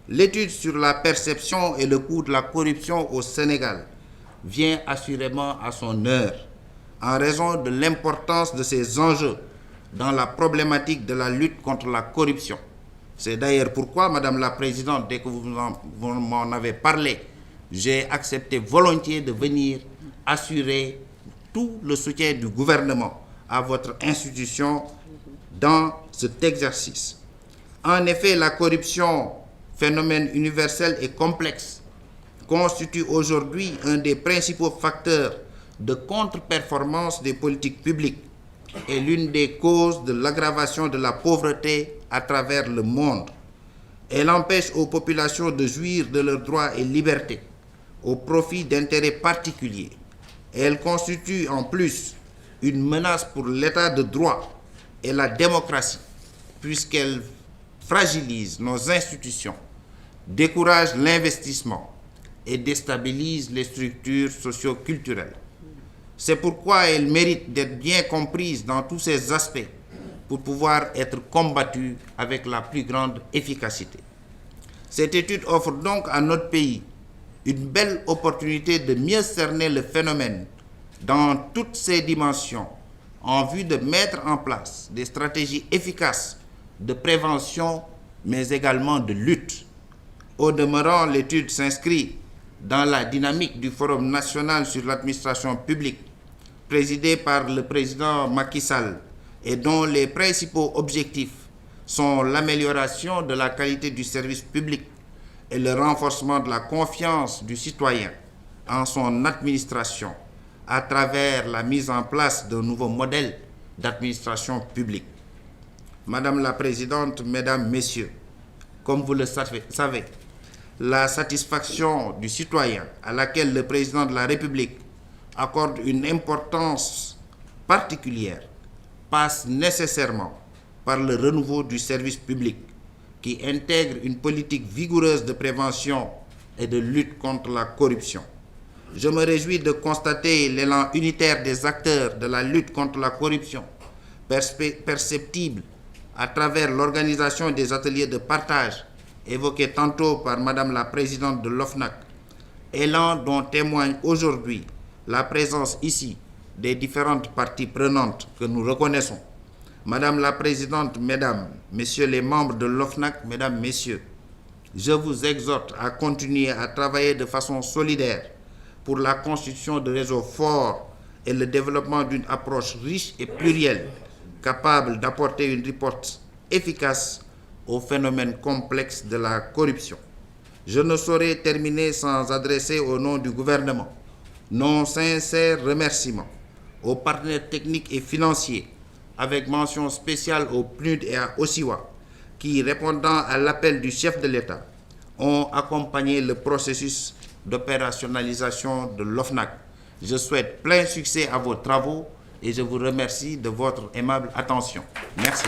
L'étude sur la perception et le coût de la corruption au Sénégal vient assurément à son heure en raison de l'importance de ces enjeux dans la problématique de la lutte contre la corruption. C'est d'ailleurs pourquoi, Madame la Présidente, dès que vous m'en avez parlé, j'ai accepté volontiers de venir assurer tout le soutien du gouvernement à votre institution dans cet exercice. En effet, la corruption, phénomène universel et complexe, constitue aujourd'hui un des principaux facteurs de contre-performance des politiques publiques et l'une des causes de l'aggravation de la pauvreté à travers le monde. Elle empêche aux populations de jouir de leurs droits et libertés au profit d'intérêts particuliers. Et elle constitue en plus une menace pour l'état de droit et la démocratie, puisqu'elle fragilise nos institutions, décourage l'investissement et déstabilise les structures socio-culturelles. C'est pourquoi elle mérite d'être bien comprise dans tous ses aspects pour pouvoir être combattue avec la plus grande efficacité. Cette étude offre donc à notre pays une belle opportunité de mieux cerner le phénomène dans toutes ses dimensions en vue de mettre en place des stratégies efficaces de prévention mais également de lutte. Au demeurant, l'étude s'inscrit dans la dynamique du Forum national sur l'administration publique présidé par le président Macky Sall et dont les principaux objectifs sont l'amélioration de la qualité du service public et le renforcement de la confiance du citoyen en son administration à travers la mise en place d'un nouveau modèle d'administration publique. Madame la Présidente, Mesdames, Messieurs, comme vous le savez, la satisfaction du citoyen à laquelle le Président de la République accorde une importance particulière passe nécessairement par le renouveau du service public qui intègre une politique vigoureuse de prévention et de lutte contre la corruption. Je me réjouis de constater l'élan unitaire des acteurs de la lutte contre la corruption, perceptible à travers l'organisation des ateliers de partage évoqués tantôt par Madame la Présidente de l'OFNAC, élan dont témoigne aujourd'hui la présence ici des différentes parties prenantes que nous reconnaissons. Madame la Présidente, Mesdames, Messieurs les membres de l'OFNAC, Mesdames, Messieurs, je vous exhorte à continuer à travailler de façon solidaire pour la constitution de réseaux forts et le développement d'une approche riche et plurielle, capable d'apporter une riposte efficace au phénomène complexe de la corruption. Je ne saurais terminer sans adresser au nom du gouvernement nos sincères remerciements aux partenaires techniques et financiers, avec mention spéciale au PNUD et à OSIWA, qui, répondant à l'appel du chef de l'État, ont accompagné le processus d'opérationnalisation de l'OFNAC. Je souhaite plein succès à vos travaux et je vous remercie de votre aimable attention. Merci.